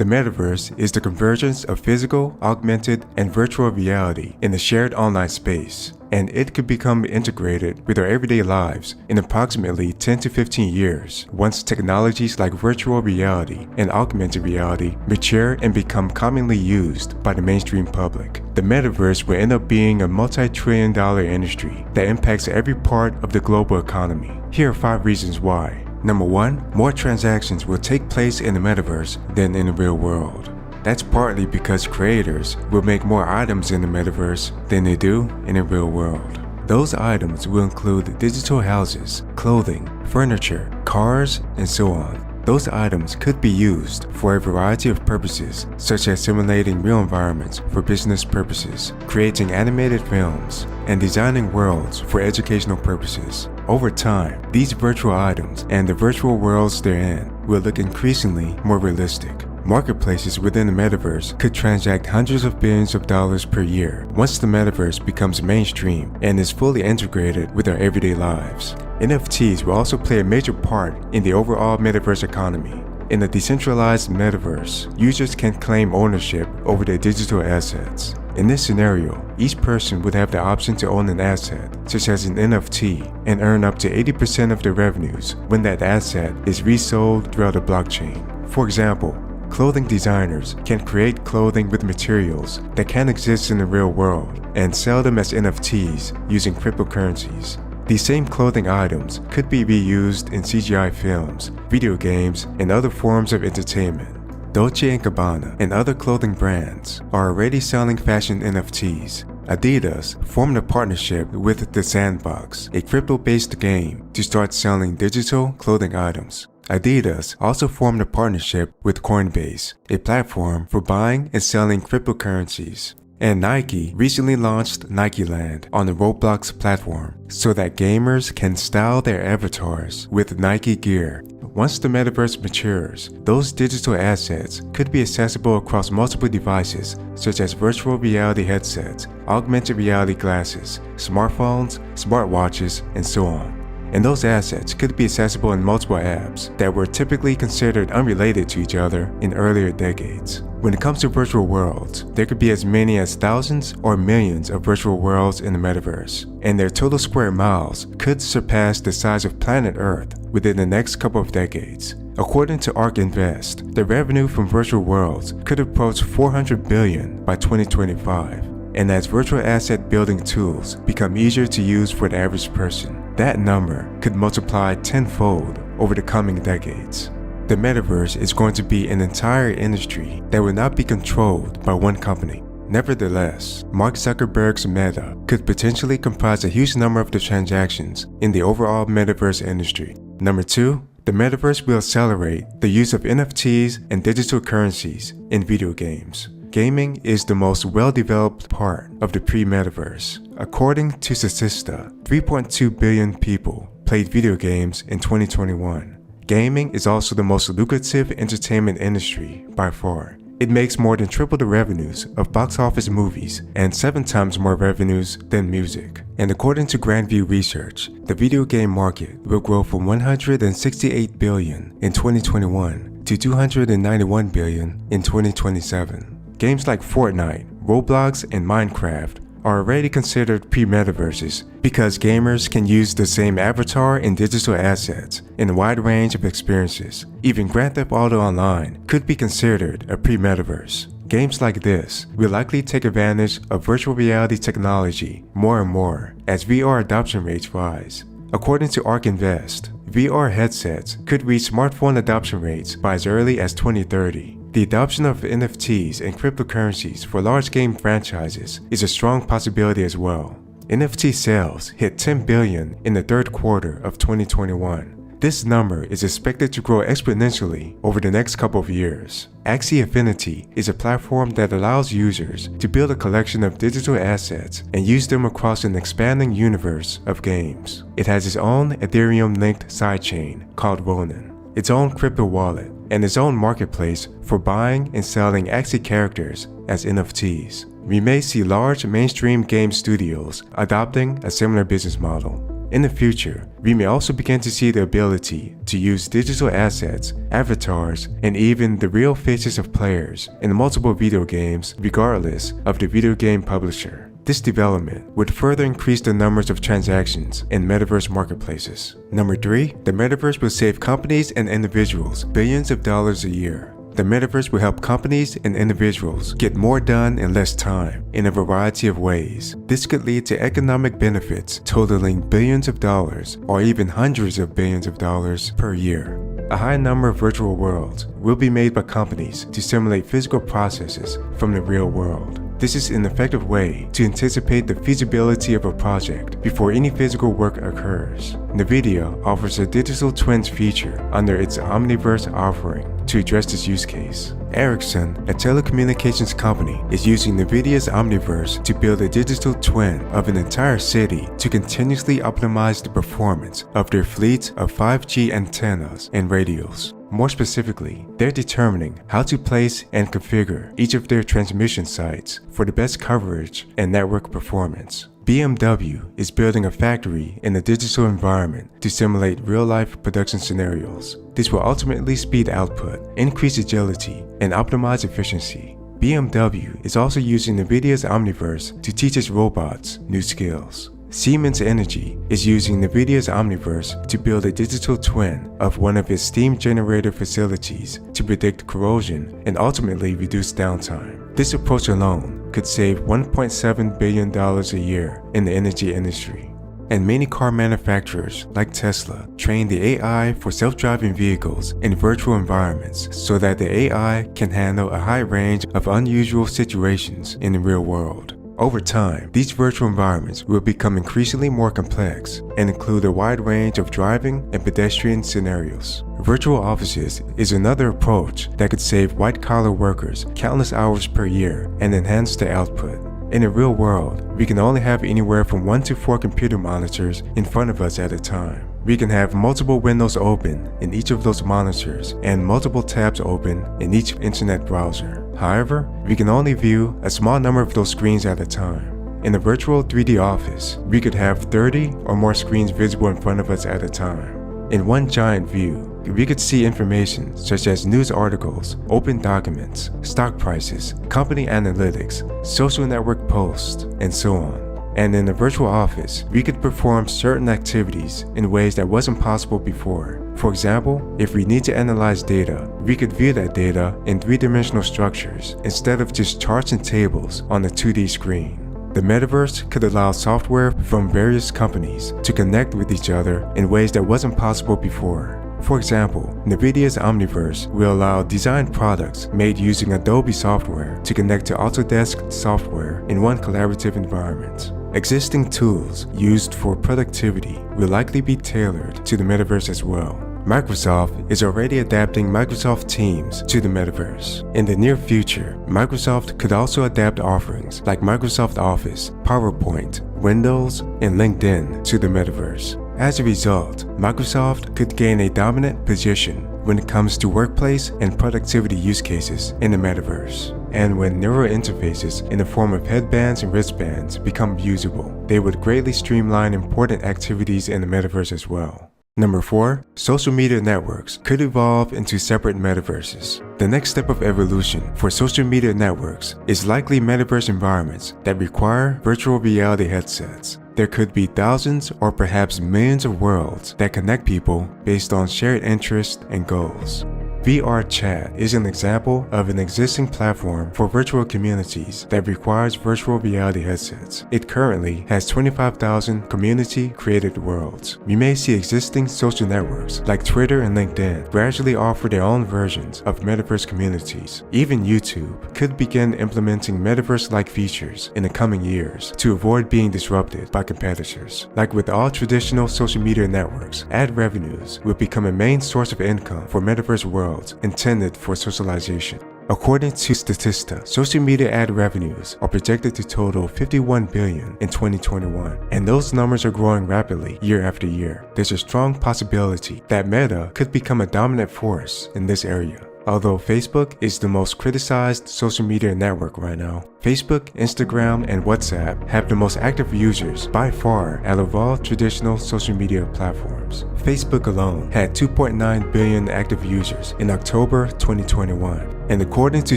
The metaverse is the convergence of physical, augmented, and virtual reality in a shared online space, and it could become integrated with our everyday lives in approximately 10 to 15 years once technologies like virtual reality and augmented reality mature and become commonly used by the mainstream public. The metaverse will end up being a multi-trillion-dollar industry that impacts every part of the global economy. Here are 5 reasons why. Number 1, more transactions will take place in the metaverse than in the real world. That's partly because creators will make more items in the metaverse than they do in the real world. Those items will include digital houses, clothing, furniture, cars, and so on. Those items could be used for a variety of purposes, such as simulating real environments for business purposes, creating animated films, and designing worlds for educational purposes. Over time, these virtual items and the virtual worlds they're in will look increasingly more realistic. Marketplaces within the metaverse could transact hundreds of billions of dollars per year once the metaverse becomes mainstream and is fully integrated with our everyday lives. NFTs will also play a major part in the overall metaverse economy. In a decentralized metaverse, users can claim ownership over their digital assets. In this scenario, each person would have the option to own an asset, such as an NFT, and earn up to 80% of their revenues when that asset is resold throughout the blockchain. For example, clothing designers can create clothing with materials that can exist in the real world and sell them as NFTs using cryptocurrencies. These same clothing items could be reused in CGI films, video games, and other forms of entertainment. Dolce & Gabbana and other clothing brands are already selling fashion NFTs. Adidas formed a partnership with The Sandbox, a crypto-based game, to start selling digital clothing items. Adidas also formed a partnership with Coinbase, a platform for buying and selling cryptocurrencies. And Nike recently launched NikeLand on the Roblox platform so that gamers can style their avatars with Nike gear. Once the metaverse matures, those digital assets could be accessible across multiple devices such as virtual reality headsets, augmented reality glasses, smartphones, smartwatches, and so on. And those assets could be accessible in multiple apps that were typically considered unrelated to each other in earlier decades. When it comes to virtual worlds, there could be as many as thousands or millions of virtual worlds in the metaverse, and their total square miles could surpass the size of planet Earth within the next couple of decades. According to ARK Invest, the revenue from virtual worlds could approach $400 billion by 2025. And as virtual asset building tools become easier to use for the average person, that number could multiply tenfold over the coming decades. The metaverse is going to be an entire industry that will not be controlled by one company. Nevertheless, Mark Zuckerberg's Meta could potentially comprise a huge number of the transactions in the overall metaverse industry. Number 2, the metaverse will accelerate the use of NFTs and digital currencies in video games. Gaming is the most well-developed part of the pre-metaverse. According to Statista, 3.2 billion people played video games in 2021. Gaming is also the most lucrative entertainment industry by far. It makes more than triple the revenues of box office movies and 7 times more revenues than music. And according to Grandview Research, the video game market will grow from $168 billion in 2021 to $291 billion in 2027. Games like Fortnite, Roblox, and Minecraft are already considered pre-metaverses because gamers can use the same avatar and digital assets in a wide range of experiences. Even Grand Theft Auto Online could be considered a pre-metaverse. Games like this will likely take advantage of virtual reality technology more and more as VR adoption rates rise. According to ARK Invest, VR headsets could reach smartphone adoption rates by as early as 2030. The adoption of NFTs and cryptocurrencies for large game franchises is a strong possibility as well. NFT sales hit $10 billion in the third quarter of 2021. This number is expected to grow exponentially over the next couple of years. Axie Infinity is a platform that allows users to build a collection of digital assets and use them across an expanding universe of games. It has its own Ethereum-linked sidechain called Ronin, its own crypto wallet, and its own marketplace for buying and selling Axie characters as NFTs. We may see large mainstream game studios adopting a similar business model. In the future, we may also begin to see the ability to use digital assets, avatars, and even the real faces of players in multiple video games regardless of the video game publisher. This development would further increase the numbers of transactions in Metaverse marketplaces. Number 3, the Metaverse will save companies and individuals billions of dollars a year. The Metaverse will help companies and individuals get more done in less time in a variety of ways. This could lead to economic benefits totaling billions of dollars or even hundreds of billions of dollars per year. A high number of virtual worlds will be made by companies to simulate physical processes from the real world. This is an effective way to anticipate the feasibility of a project before any physical work occurs. NVIDIA offers a digital twins feature under its Omniverse offering to address this use case. Ericsson, a telecommunications company, is using NVIDIA's Omniverse to build a digital twin of an entire city to continuously optimize the performance of their fleet of 5G antennas and radios. More specifically, they're determining how to place and configure each of their transmission sites for the best coverage and network performance. BMW is building a factory in a digital environment to simulate real-life production scenarios. This will ultimately speed output, increase agility, and optimize efficiency. BMW is also using NVIDIA's Omniverse to teach its robots new skills. Siemens Energy is using NVIDIA's Omniverse to build a digital twin of one of its steam generator facilities to predict corrosion and ultimately reduce downtime. This approach alone could save $1.7 billion a year in the energy industry. And many car manufacturers like Tesla train the AI for self-driving vehicles in virtual environments so that the AI can handle a high range of unusual situations in the real world. Over time, these virtual environments will become increasingly more complex and include a wide range of driving and pedestrian scenarios. Virtual offices is another approach that could save white-collar workers countless hours per year and enhance their output. In the real world, we can only have anywhere from 1 to 4 computer monitors in front of us at a time. We can have multiple windows open in each of those monitors and multiple tabs open in each internet browser. However, we can only view a small number of those screens at a time. In a virtual 3D office, we could have 30 or more screens visible in front of us at a time. In one giant view, we could see information such as news articles, open documents, stock prices, company analytics, social network posts, and so on. And in a virtual office, we could perform certain activities in ways that wasn't possible before. For example, if we need to analyze data, we could view that data in three-dimensional structures instead of just charts and tables on a 2D screen. The Metaverse could allow software from various companies to connect with each other in ways that wasn't possible before. For example, NVIDIA's Omniverse will allow design products made using Adobe software to connect to Autodesk software in one collaborative environment. Existing tools used for productivity will likely be tailored to the Metaverse as well. Microsoft is already adapting Microsoft Teams to the Metaverse. In the near future, Microsoft could also adapt offerings like Microsoft Office, PowerPoint, Windows, and LinkedIn to the Metaverse. As a result, Microsoft could gain a dominant position when it comes to workplace and productivity use cases in the Metaverse. And when neural interfaces in the form of headbands and wristbands become usable, they would greatly streamline important activities in the Metaverse as well. Number 4, social media networks could evolve into separate metaverses. The next step of evolution for social media networks is likely metaverse environments that require virtual reality headsets. There could be thousands or perhaps millions of worlds that connect people based on shared interests and goals. VR Chat is an example of an existing platform for virtual communities that requires virtual reality headsets. It currently has 25,000 community-created worlds. We may see existing social networks like Twitter and LinkedIn gradually offer their own versions of metaverse communities. Even YouTube could begin implementing metaverse-like features in the coming years to avoid being disrupted by competitors. Like with all traditional social media networks, ad revenues will become a main source of income for metaverse worlds intended for socialization. According to Statista, social media ad revenues are projected to total $51 billion in 2021, and those numbers are growing rapidly year after year. There's a strong possibility that Meta could become a dominant force in this area. Although Facebook is the most criticized social media network right now, Facebook, Instagram, and WhatsApp have the most active users by far out of all traditional social media platforms. Facebook alone had 2.9 billion active users in October 2021. And according to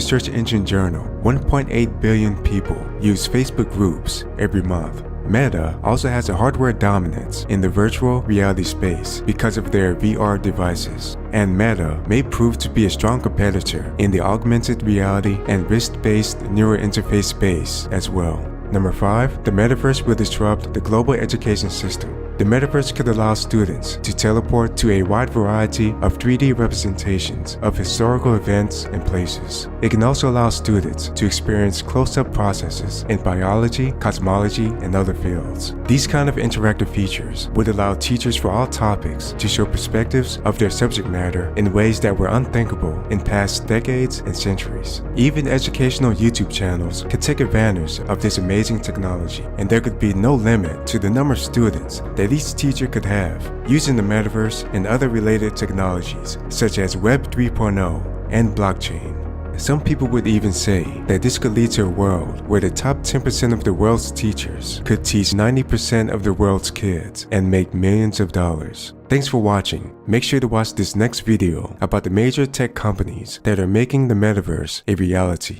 Search Engine Journal, 1.8 billion people use Facebook groups every month. Meta also has a hardware dominance in the virtual reality space because of their VR devices, and Meta may prove to be a strong competitor in the augmented reality and wrist-based neural interface space as well. Number 5, the Metaverse will disrupt the global education system. The Metaverse could allow students to teleport to a wide variety of 3D representations of historical events and places. It can also allow students to experience close-up processes in biology, cosmology, and other fields. These kind of interactive features would allow teachers for all topics to show perspectives of their subject matter in ways that were unthinkable in past decades and centuries. Even educational YouTube channels could take advantage of this amazing technology, and there could be no limit to the number of students that each teacher could have using the Metaverse and other related technologies such as Web 3.0 and blockchain. Some people would even say that this could lead to a world where the top 10% of the world's teachers could teach 90% of the world's kids and make millions of dollars. Thanks for watching. Make sure to watch this next video about the major tech companies that are making the Metaverse a reality.